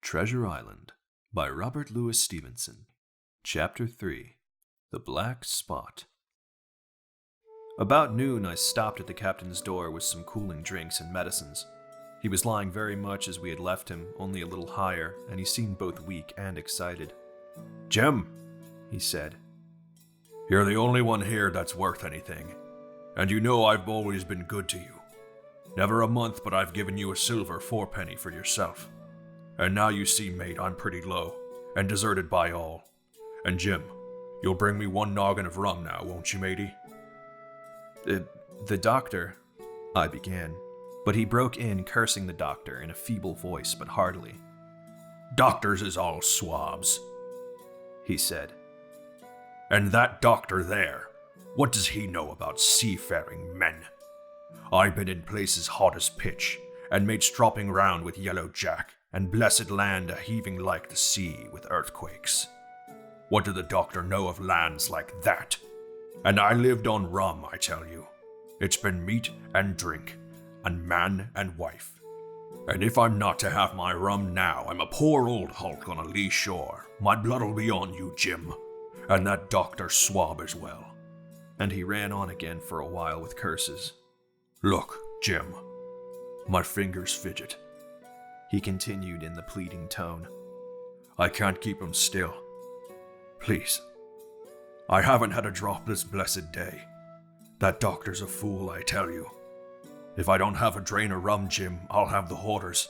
Treasure Island by Robert Louis Stevenson. Chapter 3. The Black Spot. About noon, I stopped at the captain's door with some cooling drinks and medicines. He was lying very much as we had left him, only a little higher, and he seemed both weak and excited. "Jim," he said, "you're the only one here that's worth anything, and you know I've always been good to you. Never a month but I've given you a silver fourpenny for yourself. And now you see, mate, I'm pretty low, and deserted by all. And Jim, you'll bring me one noggin of rum now, won't you, matey?" The doctor, I began, but he broke in, cursing the doctor in a feeble voice but heartily. "Doctors is all swabs," he said. "And that doctor there, what does he know about seafaring men? I've been in places hot as pitch, and mates dropping round with yellow jack, and blessed land a-heaving like the sea with earthquakes. What do the doctor know of lands like that? And I lived on rum, I tell you. It's been meat and drink, and man and wife. And if I'm not to have my rum now, I'm a poor old hulk on a lee shore. My blood'll be on you, Jim, and that doctor swab as well." And he ran on again for a while with curses. "Look, Jim, my fingers fidget," he continued in the pleading tone. "I can't keep 'em still. Please. I haven't had a drop this blessed day. That doctor's a fool, I tell you. If I don't have a drain of rum, Jim, I'll have the hoarders.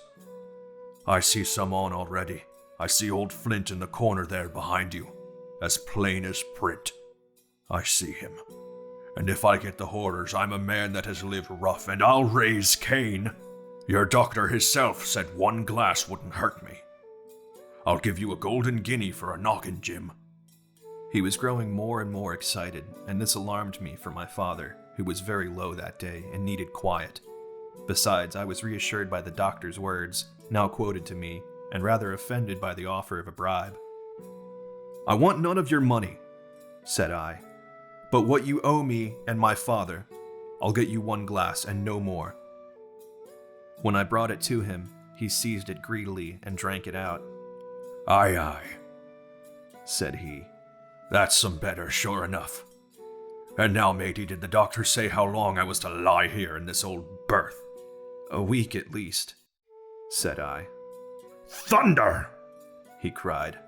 I see some on already. I see old Flint in the corner there behind you, as plain as print. I see him. And if I get the hoarders, I'm a man that has lived rough, and I'll raise Cain. Your doctor himself said one glass wouldn't hurt me. I'll give you a golden guinea for a noggin, Jim." He was growing more and more excited, and this alarmed me for my father, who was very low that day and needed quiet. Besides, I was reassured by the doctor's words, now quoted to me, and rather offended by the offer of a bribe. "I want none of your money," said I, "but what you owe me and my father. I'll get you one glass and no more." When I brought it to him, he seized it greedily and drank it out. Aye," said he. "That's some better, sure enough. And now, matey, did the doctor say how long I was to lie here in this old berth?" "A week at least," said I. "Thunder!" he cried.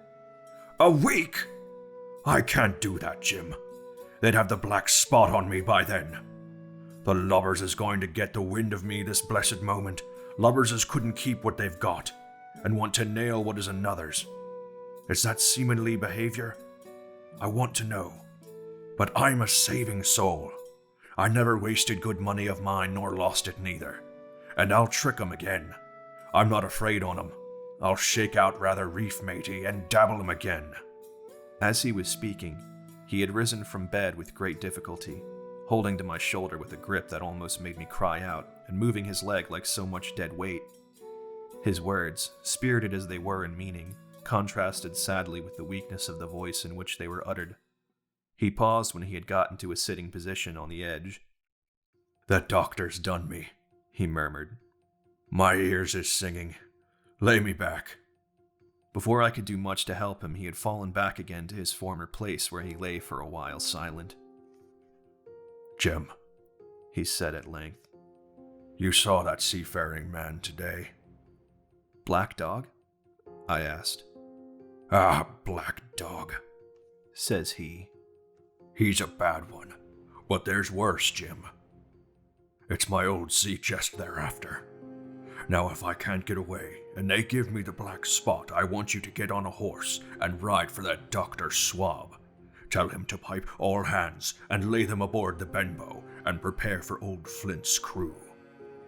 "A week? I can't do that, Jim. They'd have the black spot on me by then. The lubbers is going to get the wind of me this blessed moment. Lubbers as couldn't keep what they've got, and want to nail what is another's. Is that seamanly behavior? I want to know. But I'm a saving soul. I never wasted good money of mine, nor lost it neither. And I'll trick 'em again. I'm not afraid on 'em. I'll shake out rather reef, matey, and dabble 'em again." As he was speaking, he had risen from bed with great difficulty, holding to my shoulder with a grip that almost made me cry out, and moving his leg like so much dead weight. His words, spirited as they were in meaning, contrasted sadly with the weakness of the voice in which they were uttered. He paused when he had got into a sitting position on the edge. "That doctor's done me," he murmured. "My ears is singing. Lay me back." Before I could do much to help him, he had fallen back again to his former place where he lay for a while silent. "Jim," he said at length, "you saw that seafaring man today?" "Black Dog?" I asked. "Ah, Black Dog," says he. "He's a bad one, but there's worse, Jim. It's my old sea chest thereafter. Now if I can't get away, and they give me the black spot, I want you to get on a horse and ride for that Dr. Swab. Tell him to pipe all hands and lay them aboard the Benbow and prepare for old Flint's crew,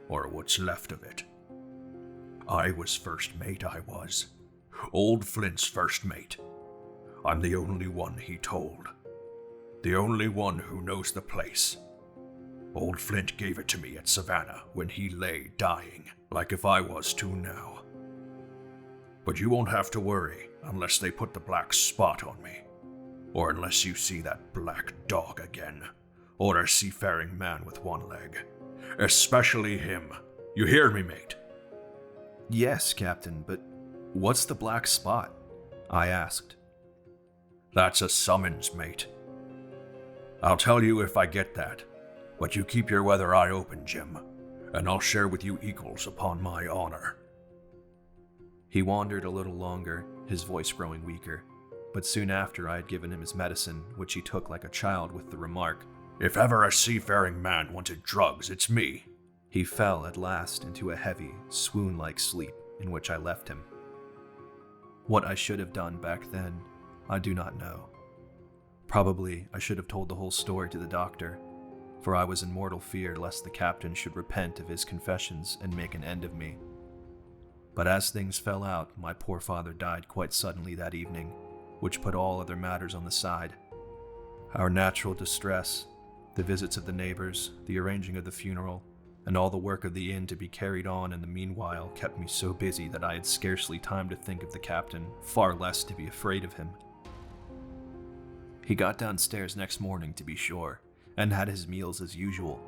or what's left of it. I was first mate, I was. Old Flint's first mate. I'm the only one he told. The only one who knows the place. Old Flint gave it to me at Savannah when he lay dying, like if I was too now. But you won't have to worry unless they put the black spot on me, or unless you see that black dog again, or a seafaring man with one leg. Especially him. You hear me, mate?" "Yes, Captain, but..." "What's the black spot?" I asked. "That's a summons, mate. I'll tell you if I get that, but you keep your weather eye open, Jim, and I'll share with you equals upon my honor." He wandered a little longer, his voice growing weaker, but soon after I had given him his medicine, which he took like a child with the remark, "If ever a seafaring man wanted drugs, it's me." He fell at last into a heavy, swoon-like sleep in which I left him. What I should have done back then, I do not know. Probably I should have told the whole story to the doctor, for I was in mortal fear lest the captain should repent of his confessions and make an end of me. But as things fell out, my poor father died quite suddenly that evening, which put all other matters on the side. Our natural distress, the visits of the neighbors, the arranging of the funeral, and all the work of the inn to be carried on in the meanwhile kept me so busy that I had scarcely time to think of the captain, far less to be afraid of him. He got downstairs next morning, to be sure, and had his meals as usual,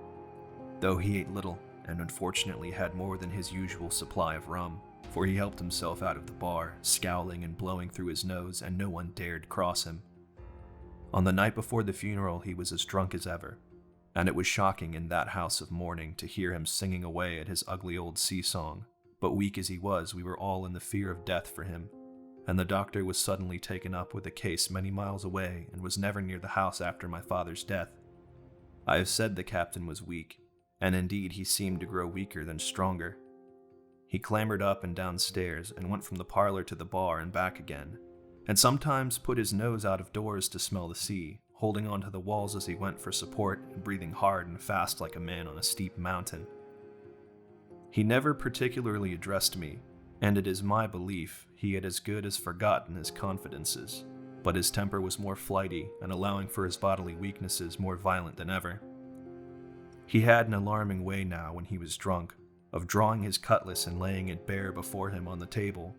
though he ate little and unfortunately had more than his usual supply of rum, for he helped himself out of the bar, scowling and blowing through his nose, and no one dared cross him. On the night before the funeral, he was as drunk as ever, and it was shocking in that house of mourning to hear him singing away at his ugly old sea song, but weak as he was, we were all in the fear of death for him, and the doctor was suddenly taken up with a case many miles away and was never near the house after my father's death. I have said the captain was weak, and indeed he seemed to grow weaker than stronger. He clambered up and down stairs and went from the parlor to the bar and back again, and sometimes put his nose out of doors to smell the sea, holding onto the walls as he went for support and breathing hard and fast like a man on a steep mountain. He never particularly addressed me, and it is my belief he had as good as forgotten his confidences, but his temper was more flighty and allowing for his bodily weaknesses more violent than ever. He had an alarming way now when he was drunk, of drawing his cutlass and laying it bare before him on the table,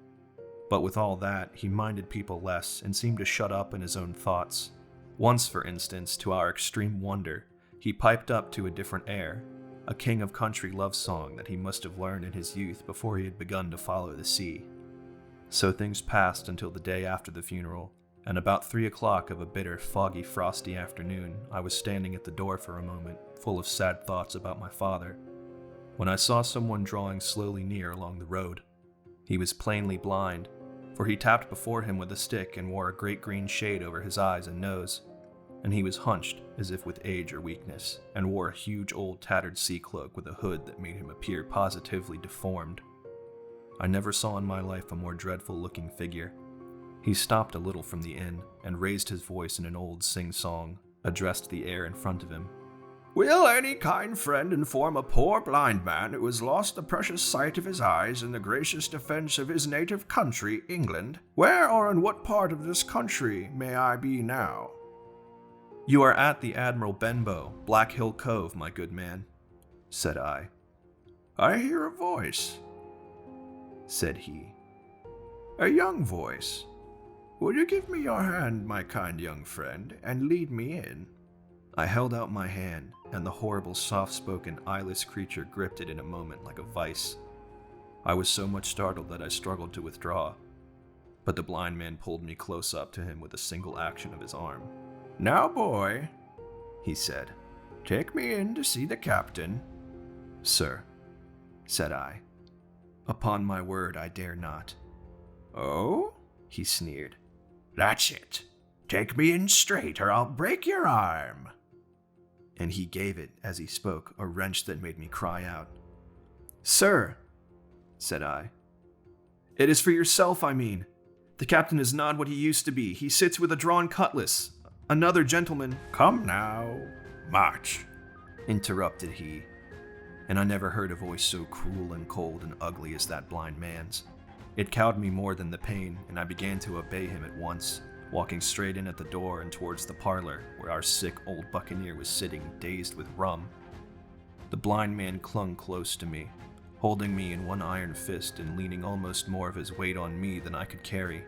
but with all that, he minded people less and seemed to shut up in his own thoughts. Once, for instance, to our extreme wonder, he piped up to a different air, a king of country love song that he must have learned in his youth before he had begun to follow the sea. So things passed until the day after the funeral, and about 3 o'clock of a bitter, foggy, frosty afternoon, I was standing at the door for a moment, full of sad thoughts about my father, when I saw someone drawing slowly near along the road. He was plainly blind, for he tapped before him with a stick and wore a great green shade over his eyes and nose, and he was hunched as if with age or weakness, and wore a huge old tattered sea cloak with a hood that made him appear positively deformed. I never saw in my life a more dreadful looking figure. He stopped a little from the inn and raised his voice in an old sing-song, addressed the air in front of him. "Will any kind friend inform a poor blind man who has lost the precious sight of his eyes in the gracious defense of his native country, England, where or in what part of this country may I be now?" "You are at the Admiral Benbow, Black Hill Cove, my good man," said I. "I hear a voice," said he. "A young voice. Will you give me your hand, my kind young friend, and lead me in?" I held out my hand, and the horrible, soft-spoken, eyeless creature gripped it in a moment like a vice. I was so much startled that I struggled to withdraw, but the blind man pulled me close up to him with a single action of his arm. "Now, boy," he said, "take me in to see the captain." "Sir," said I. "Upon my word, I dare not." "Oh?" he sneered. "That's it. Take me in straight, or I'll break your arm." And he gave it, as he spoke, a wrench that made me cry out. "Sir," said I. "It is for yourself, I mean. The captain is not what he used to be. He sits with a drawn cutlass. Another gentleman—" "Come now, march," interrupted he, and I never heard a voice so cruel and cold and ugly as that blind man's. It cowed me more than the pain, and I began to obey him at once, walking straight in at the door and towards the parlor, where our sick old buccaneer was sitting, dazed with rum. The blind man clung close to me, holding me in one iron fist and leaning almost more of his weight on me than I could carry.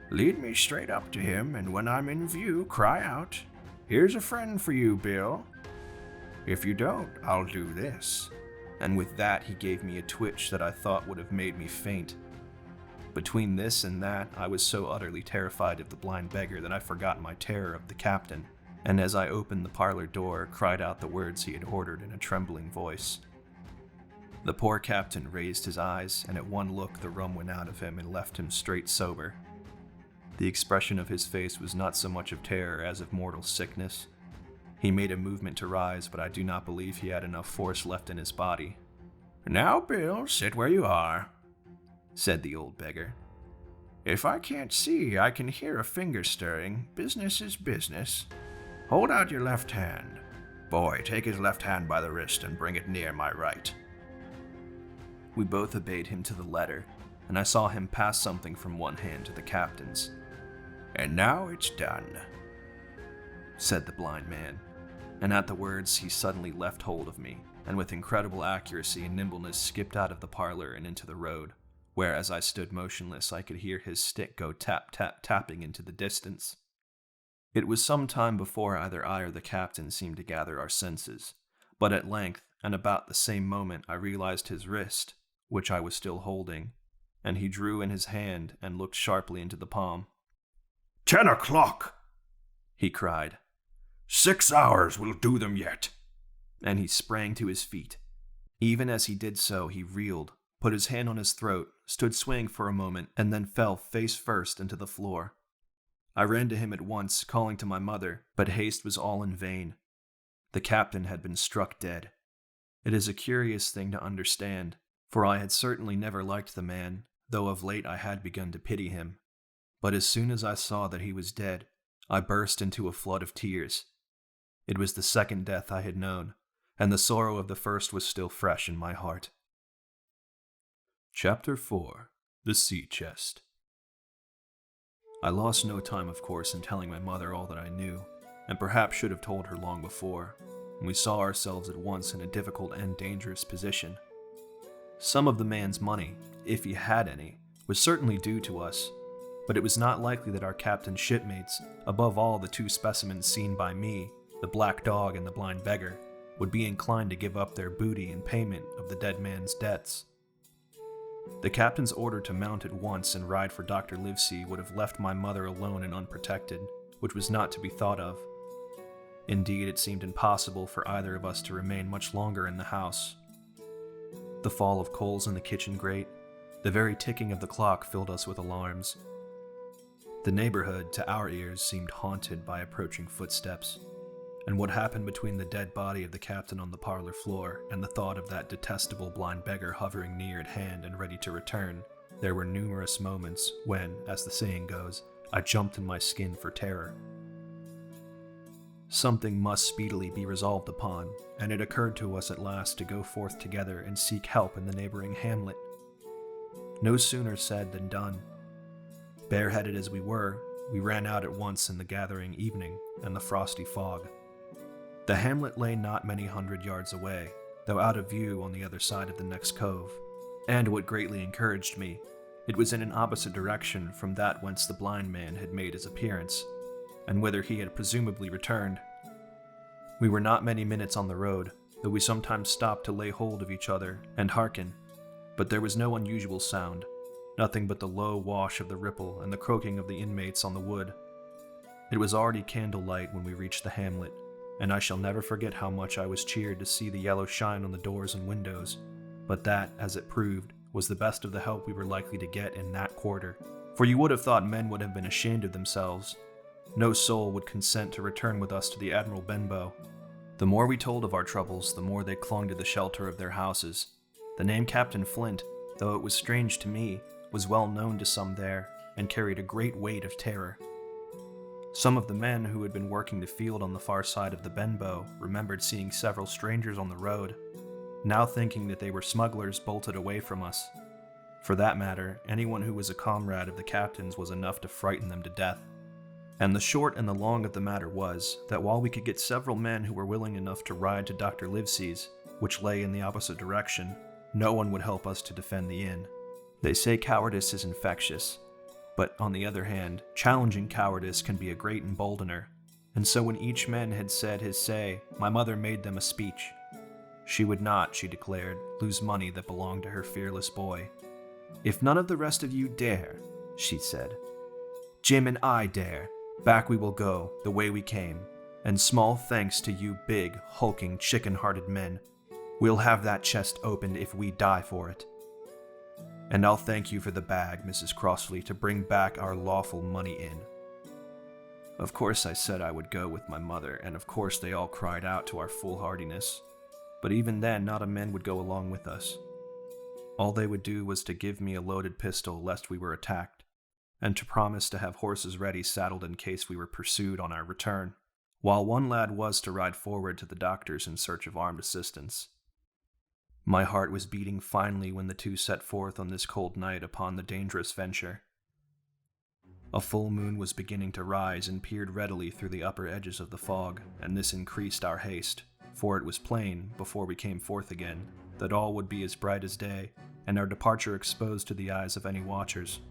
"Lead me straight up to him, and when I'm in view, cry out, 'Here's a friend for you, Bill.' If you don't, I'll do this." And with that he gave me a twitch that I thought would have made me faint. Between this and that, I was so utterly terrified of the blind beggar that I forgot my terror of the captain, and as I opened the parlor door, cried out the words he had ordered in a trembling voice. The poor captain raised his eyes, and at one look the rum went out of him and left him straight sober. The expression of his face was not so much of terror as of mortal sickness. He made a movement to rise, but I do not believe he had enough force left in his body. "Now, Bill, sit where you are," said the old beggar. "If I can't see, I can hear a finger stirring. Business is business. Hold out your left hand. Boy, take his left hand by the wrist and bring it near my right." We both obeyed him to the letter, and I saw him pass something from one hand to the captain's. "And now it's done," said the blind man, and at the words he suddenly left hold of me, and with incredible accuracy and nimbleness skipped out of the parlor and into the road, where as I stood motionless I could hear his stick go tap tap tapping into the distance. It was some time before either I or the captain seemed to gather our senses, but at length, and about the same moment, I realized his wrist, which I was still holding, and he drew in his hand and looked sharply into the palm. 10 o'clock, he cried. 6 hours will do them yet. And he sprang to his feet. Even as he did so, he reeled, put his hand on his throat, stood swaying for a moment, and then fell face first into the floor. I ran to him at once, calling to my mother, but haste was all in vain. The captain had been struck dead. It is a curious thing to understand, for I had certainly never liked the man, though of late I had begun to pity him. But as soon as I saw that he was dead, I burst into a flood of tears. It was the second death I had known, and the sorrow of the first was still fresh in my heart. Chapter 4. The Sea Chest. I lost no time, of course, in telling my mother all that I knew, and perhaps should have told her long before. We saw ourselves at once in a difficult and dangerous position. Some of the man's money, if he had any, was certainly due to us, but it was not likely that our captain's shipmates, above all the 2 specimens seen by me, the black dog and the blind beggar, would be inclined to give up their booty in payment of the dead man's debts. The captain's order to mount at once and ride for Dr. Livesey would have left my mother alone and unprotected, which was not to be thought of. Indeed, it seemed impossible for either of us to remain much longer in the house. The fall of coals in the kitchen grate, the very ticking of the clock filled us with alarms. The neighborhood, to our ears, seemed haunted by approaching footsteps, and what happened between the dead body of the captain on the parlor floor and the thought of that detestable blind beggar hovering near at hand and ready to return, there were numerous moments when, as the saying goes, I jumped in my skin for terror. Something must speedily be resolved upon, and it occurred to us at last to go forth together and seek help in the neighboring hamlet. No sooner said than done. Bareheaded as we were, we ran out at once in the gathering evening and the frosty fog. The hamlet lay not many 100 yards away, though out of view on the other side of the next cove, and what greatly encouraged me, it was in an opposite direction from that whence the blind man had made his appearance, and whither he had presumably returned. We were not many minutes on the road, though we sometimes stopped to lay hold of each other and hearken, but there was no unusual sound, nothing but the low wash of the ripple and the croaking of the inmates on the wood. It was already candlelight when we reached the hamlet, and I shall never forget how much I was cheered to see the yellow shine on the doors and windows, but that, as it proved, was the best of the help we were likely to get in that quarter, for you would have thought men would have been ashamed of themselves. No soul would consent to return with us to the Admiral Benbow. The more we told of our troubles, the more they clung to the shelter of their houses. The name Captain Flint, though it was strange to me, was well known to some there, and carried a great weight of terror. Some of the men who had been working the field on the far side of the Benbow remembered seeing several strangers on the road, now thinking that they were smugglers bolted away from us. For that matter, anyone who was a comrade of the captain's was enough to frighten them to death. And the short and the long of the matter was that while we could get several men who were willing enough to ride to Dr. Livesey's, which lay in the opposite direction, no one would help us to defend the inn. They say cowardice is infectious, but on the other hand, challenging cowardice can be a great emboldener, and so when each man had said his say, my mother made them a speech. She would not, she declared, lose money that belonged to her fearless boy. "If none of the rest of you dare," she said, "Jim and I dare. Back we will go, the way we came. And small thanks to you big, hulking, chicken-hearted men. We'll have that chest opened if we die for it. And I'll thank you for the bag, Mrs. Crossley, to bring back our lawful money in." Of course I said I would go with my mother, and of course they all cried out to our foolhardiness. But even then, not a man would go along with us. All they would do was to give me a loaded pistol lest we were attacked, and to promise to have horses ready saddled in case we were pursued on our return, while one lad was to ride forward to the doctors in search of armed assistance. My heart was beating finely when the two set forth on this cold night upon the dangerous venture. A full moon was beginning to rise and peered readily through the upper edges of the fog, and this increased our haste, for it was plain, before we came forth again, that all would be as bright as day, and our departure exposed to the eyes of any watchers.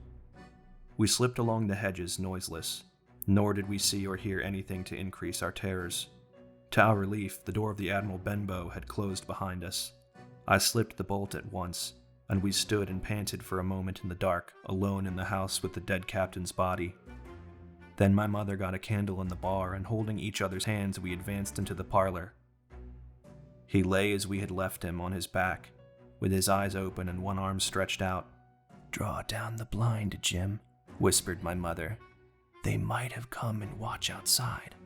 We slipped along the hedges noiseless, nor did we see or hear anything to increase our terrors. To our relief, the door of the Admiral Benbow had closed behind us. I slipped the bolt at once, and we stood and panted for a moment in the dark, alone in the house with the dead captain's body. Then my mother got a candle in the bar, and holding each other's hands, we advanced into the parlor. He lay as we had left him, on his back, with his eyes open and one arm stretched out. "Draw down the blind, Jim," whispered my mother. "They might have come and watch outside,"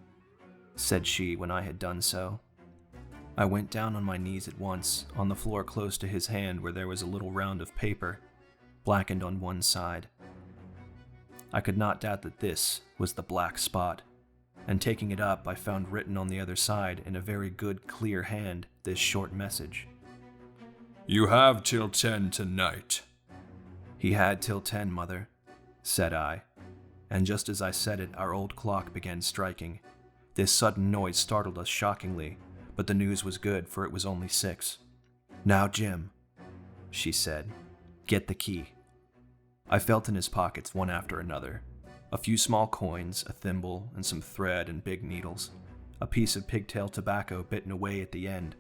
said she when I had done so. I went down on my knees at once, on the floor close to his hand where there was a little round of paper, blackened on one side. I could not doubt that this was the black spot, and taking it up I found written on the other side in a very good clear hand this short message. "You have till 10 tonight." He had till 10, Mother, said I, and just as I said it our old clock began striking. This sudden noise startled us shockingly, but the news was good, for it was only 6. "Now, Jim," she said, "get the key." I felt in his pockets one after another. A few small coins, a thimble, and some thread and big needles. A piece of pigtail tobacco bitten away at the end.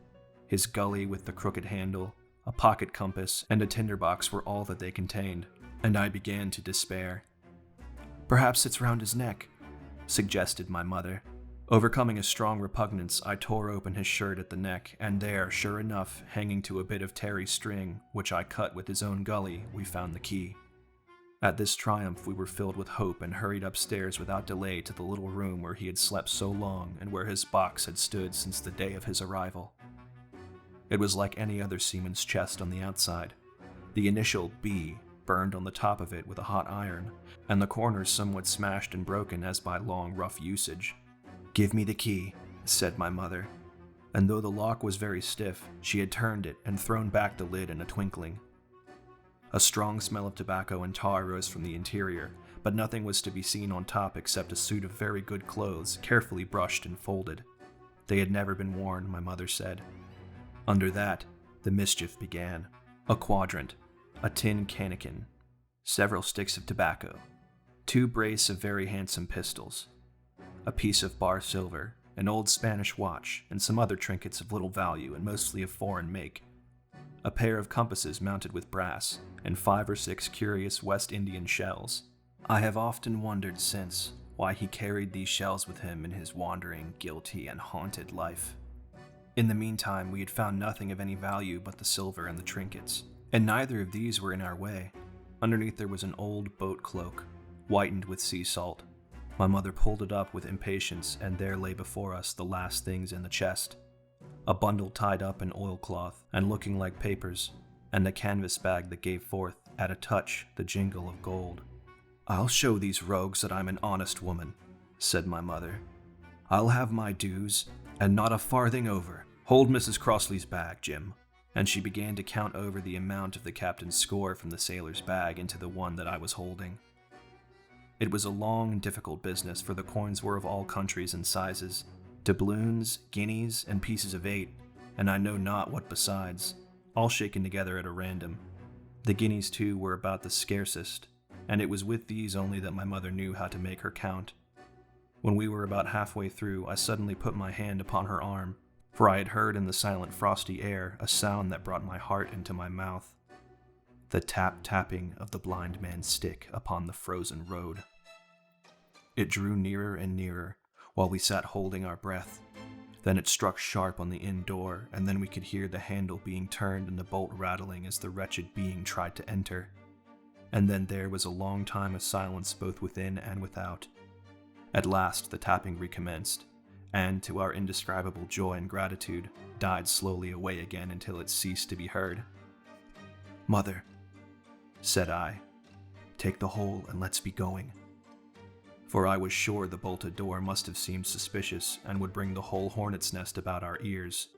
His gully with the crooked handle, a pocket compass, and a tinderbox were all that they contained, and I began to despair. "Perhaps it's round his neck," suggested my mother. Overcoming a strong repugnance, I tore open his shirt at the neck, and there, sure enough, hanging to a bit of tarry string, which I cut with his own gully, we found the key. At this triumph we were filled with hope and hurried upstairs without delay to the little room where he had slept so long and where his box had stood since the day of his arrival. It was like any other seaman's chest on the outside. The initial B burned on the top of it with a hot iron, and the corners somewhat smashed and broken as by long, rough usage. "Give me the key," said my mother, and though the lock was very stiff, she had turned it and thrown back the lid in a twinkling. A strong smell of tobacco and tar rose from the interior, but nothing was to be seen on top except a suit of very good clothes, carefully brushed and folded. They had never been worn, my mother said. Under that, the mischief began. A quadrant, a tin cannikin, several sticks of tobacco, 2 brace of very handsome pistols, a piece of bar silver, an old Spanish watch, and some other trinkets of little value and mostly of foreign make, a pair of compasses mounted with brass, and 5 or 6 curious West Indian shells. I have often wondered since why he carried these shells with him in his wandering, guilty, and haunted life. In the meantime, we had found nothing of any value but the silver and the trinkets, and neither of these were in our way. Underneath there was an old boat cloak, whitened with sea salt. My mother pulled it up with impatience, and there lay before us the last things in the chest. A bundle tied up in oilcloth and looking like papers, and a canvas bag that gave forth, at a touch, the jingle of gold. "I'll show these rogues that I'm an honest woman," said my mother. "I'll have my dues, and not a farthing over. Hold Mrs. Crossley's bag, Jim." And she began to count over the amount of the captain's score from the sailor's bag into the one that I was holding. It was a long, difficult business, for the coins were of all countries and sizes, doubloons, guineas, and pieces of 8, and I know not what besides, all shaken together at a random. The guineas, too, were about the scarcest, and it was with these only that my mother knew how to make her count. When we were about halfway through, I suddenly put my hand upon her arm, for I had heard in the silent frosty air a sound that brought my heart into my mouth. The tap-tapping of the blind man's stick upon the frozen road. It drew nearer and nearer, while we sat holding our breath. Then it struck sharp on the inn door, and then we could hear the handle being turned and the bolt rattling as the wretched being tried to enter. And then there was a long time of silence both within and without. At last the tapping recommenced, and, to our indescribable joy and gratitude, died slowly away again until it ceased to be heard. "Mother," said I, "take the hole and let's be going." For I was sure the bolted door must have seemed suspicious and would bring the whole hornet's nest about our ears.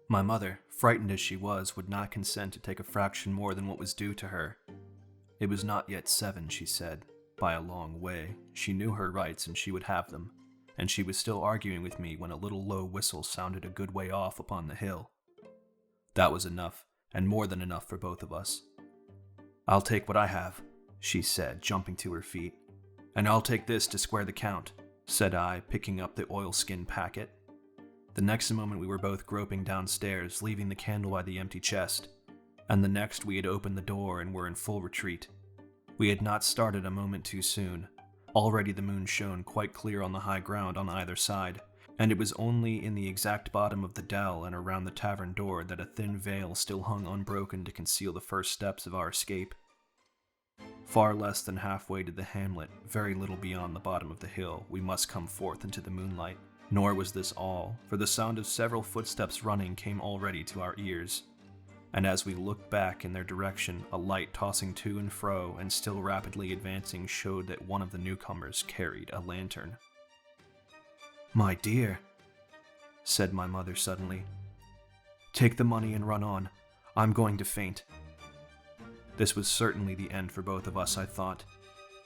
My mother, frightened as she was, would not consent to take a fraction more than what was due to her. It was not yet 7, she said, by a long way. She knew her rights and she would have them, and she was still arguing with me when a little low whistle sounded a good way off upon the hill. That was enough, and more than enough for both of us. "I'll take what I have," she said, jumping to her feet. "And I'll take this to square the count," said I, picking up the oilskin packet. The next moment we were both groping downstairs, leaving the candle by the empty chest, and the next we had opened the door and were in full retreat. We had not started a moment too soon. Already the moon shone quite clear on the high ground on either side, and it was only in the exact bottom of the dell and around the tavern door that a thin veil still hung unbroken to conceal the first steps of our escape. Far less than halfway to the hamlet, very little beyond the bottom of the hill, we must come forth into the moonlight. Nor was this all, for the sound of several footsteps running came already to our ears, and as we looked back in their direction, a light tossing to and fro and still rapidly advancing showed that one of the newcomers carried a lantern. "My dear," said my mother suddenly, "take the money and run on. I'm going to faint." This was certainly the end for both of us, I thought.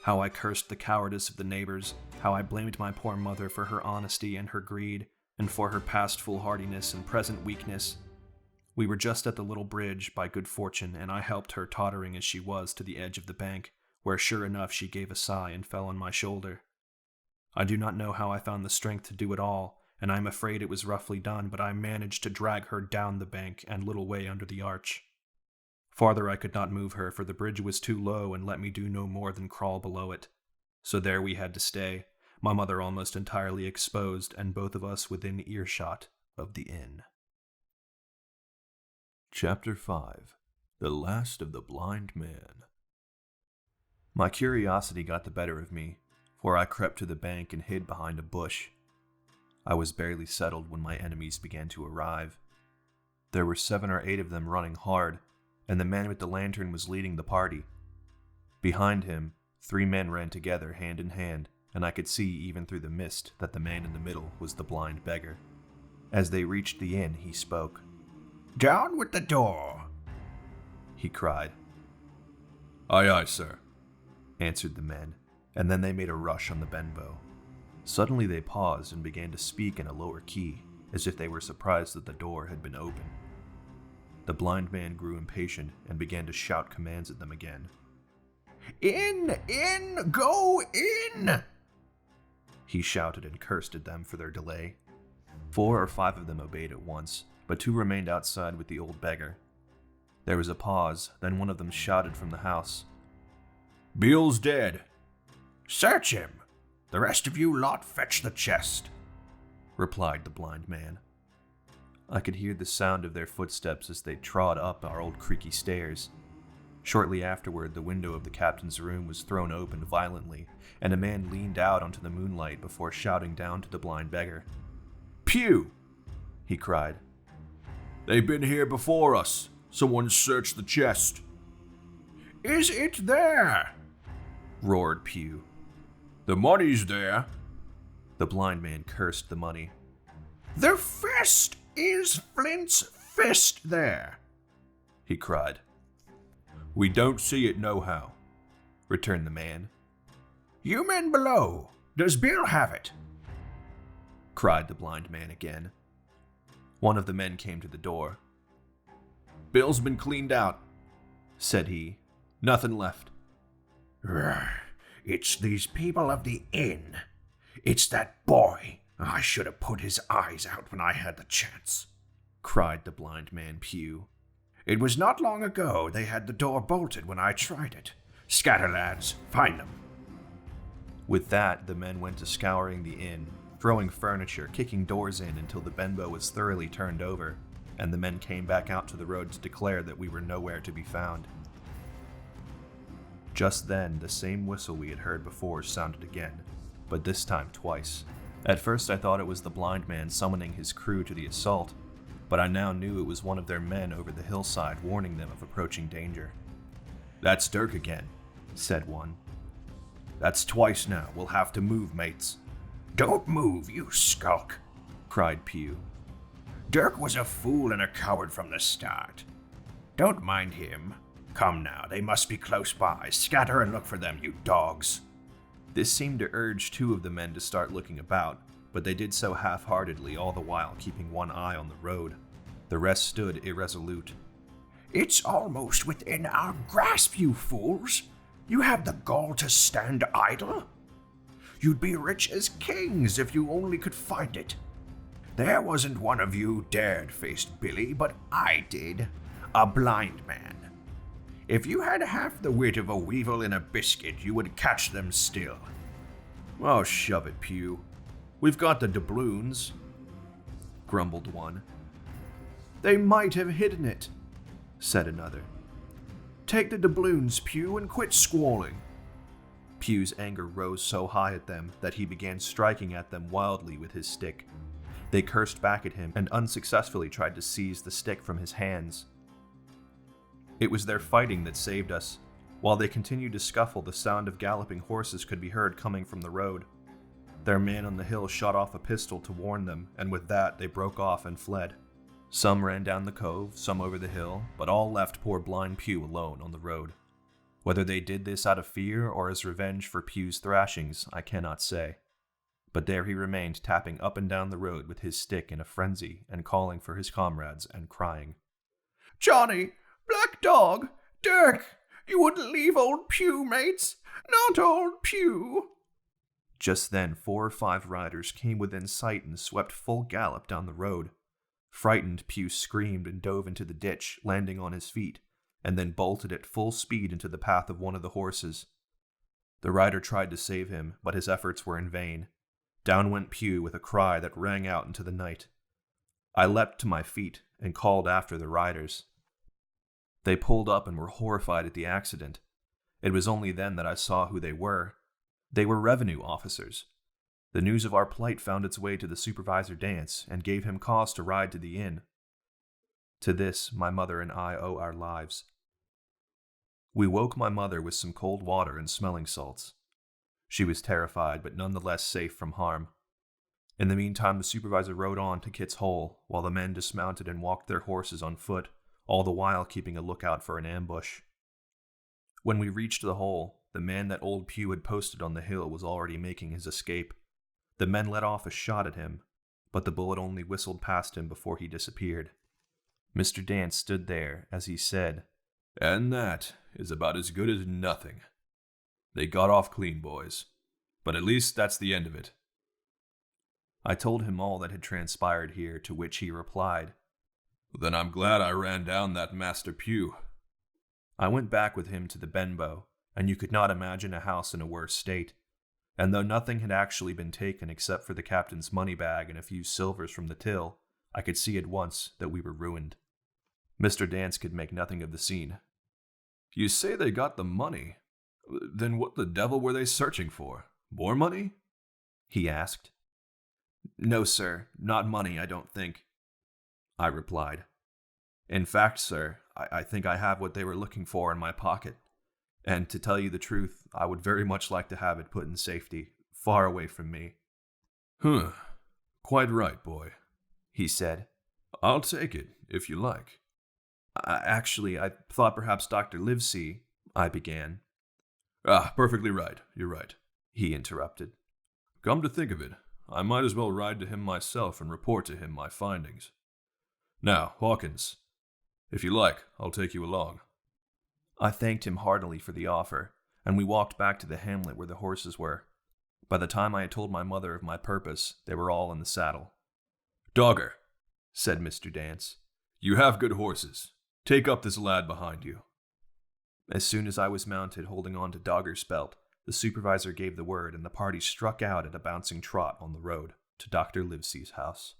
How I cursed the cowardice of the neighbors, how I blamed my poor mother for her honesty and her greed, and for her past foolhardiness and present weakness. We were just at the little bridge, by good fortune, and I helped her, tottering as she was, to the edge of the bank, where sure enough she gave a sigh and fell on my shoulder. I do not know how I found the strength to do it all, and I am afraid it was roughly done, but I managed to drag her down the bank and little way under the arch. Farther I could not move her, for the bridge was too low and let me do no more than crawl below it. So there we had to stay, my mother almost entirely exposed, and both of us within earshot of the inn. Chapter 5. The Last of the Blind Man. My curiosity got the better of me, for I crept to the bank and hid behind a bush. I was barely settled when my enemies began to arrive. There were 7 or 8 of them running hard, and the man with the lantern was leading the party. Behind him, 3 men ran together hand in hand, and I could see even through the mist that the man in the middle was the blind beggar. As they reached the inn, he spoke. "Down with the door," he cried. "Aye, aye, sir," answered the men, and then they made a rush on the Benbow. Suddenly they paused and began to speak in a lower key, as if they were surprised that the door had been opened. The blind man grew impatient and began to shout commands at them again. In, go in!" He shouted and cursed at them for their delay. 4 or 5 of them obeyed at once, but 2 remained outside with the old beggar. There was a pause, then one of them shouted from the house. "Bill's dead." "Search him. The rest of you lot fetch the chest," replied the blind man. I could hear the sound of their footsteps as they trod up our old creaky stairs. Shortly afterward, the window of the captain's room was thrown open violently, and a man leaned out onto the moonlight before shouting down to the blind beggar. "Pew!" he cried. "They've been here before us. Someone searched the chest." "Is it there?" roared Pew. "The money's there." The blind man cursed the money. "The fist is Flint's fist there," he cried. "We don't see it nohow," returned the man. "You men below, does Bill have it?" cried the blind man again. One of the men came to the door. "Bill's been cleaned out," said he. "Nothing left." "It's these people of the inn. It's that boy. I should have put his eyes out when I had the chance," cried the blind man Pew. It was not long ago they had the door bolted when I tried it. Scatter, lads, find them. With that, the men went to scouring the inn, throwing furniture, kicking doors in until the Benbow was thoroughly turned over, and the men came back out to the road to declare that we were nowhere to be found. Just then, the same whistle we had heard before sounded again, but this time twice. At first I thought it was the blind man summoning his crew to the assault, but I now knew it was one of their men over the hillside warning them of approaching danger. That's Dirk again, said one. That's twice now. We'll have to move, mates. Don't move, you skulk, cried Pew. Dirk was a fool and a coward from the start. Don't mind him. Come now, they must be close by. Scatter and look for them, you dogs. This seemed to urge two of the men to start looking about, but they did so half-heartedly, all the while keeping one eye on the road. The rest stood irresolute. It's almost within our grasp, you fools. You have the gall to stand idle? You'd be rich as kings if you only could find it. There wasn't one of you dared face Billy, but I did. A blind man. If you had half the wit of a weevil in a biscuit, you would catch them still. Oh, shove it, Pew. We've got the doubloons, grumbled one. They might have hidden it, said another. Take the doubloons, Pew, and quit squalling. Pew's anger rose so high at them that he began striking at them wildly with his stick. They cursed back at him and unsuccessfully tried to seize the stick from his hands. It was their fighting that saved us. While they continued to scuffle, the sound of galloping horses could be heard coming from the road. Their man on the hill shot off a pistol to warn them, and with that they broke off and fled. Some ran down the cove, some over the hill, but all left poor blind Pew alone on the road. Whether they did this out of fear or as revenge for Pew's thrashings, I cannot say. But there he remained, tapping up and down the road with his stick in a frenzy and calling for his comrades and crying, "Johnny! Black Dog! Dirk! You wouldn't leave old Pew, mates! Not old Pew!" Just then 4 or 5 riders came within sight and swept full gallop down the road. Frightened, Pew screamed and dove into the ditch, landing on his feet, and then bolted at full speed into the path of one of the horses. The rider tried to save him, but his efforts were in vain. Down went Pew with a cry that rang out into the night. I leapt to my feet and called after the riders. They pulled up and were horrified at the accident. It was only then that I saw who they were. They were revenue officers. The news of our plight found its way to the supervisor Dance and gave him cause to ride to the inn. To this, my mother and I owe our lives. We woke my mother with some cold water and smelling salts. She was terrified, but nonetheless safe from harm. In the meantime, the supervisor rode on to Kit's Hole, while the men dismounted and walked their horses on foot, all the while keeping a lookout for an ambush. When we reached the hole, the man that old Pew had posted on the hill was already making his escape. The men let off a shot at him, but the bullet only whistled past him before he disappeared. Mr. Dance stood there as he said, "And that is about as good as nothing. They got off clean, boys, but at least that's the end of it." I told him all that had transpired here, to which he replied, "Then I'm glad I ran down that Master Pew." I went back with him to the Benbow, and you could not imagine a house in a worse state. And though nothing had actually been taken except for the captain's money bag and a few silvers from the till, I could see at once that we were ruined. Mr. Dance could make nothing of the scene. "You say they got the money. Then what the devil were they searching for? More money?" he asked. "No, sir, not money, I don't think," I replied. "In fact, sir, I think I have what they were looking for in my pocket. And to tell you the truth, I would very much like to have it put in safety, far away from me." Quite right, boy," he said. "I'll take it, if you like." Actually, I thought perhaps Dr. Livesey," I began. Perfectly right, you're right," he interrupted. "Come to think of it, I might as well ride to him myself and report to him my findings. Now, Hawkins, if you like, I'll take you along." I thanked him heartily for the offer, and we walked back to the hamlet where the horses were. By the time I had told my mother of my purpose, they were all in the saddle. "Dogger," said Mr. Dance, "you have good horses. Take up this lad behind you. As soon as I was mounted, holding on to Dogger's belt, the supervisor gave the word and the party struck out at a bouncing trot on the road to Dr. Livesey's house.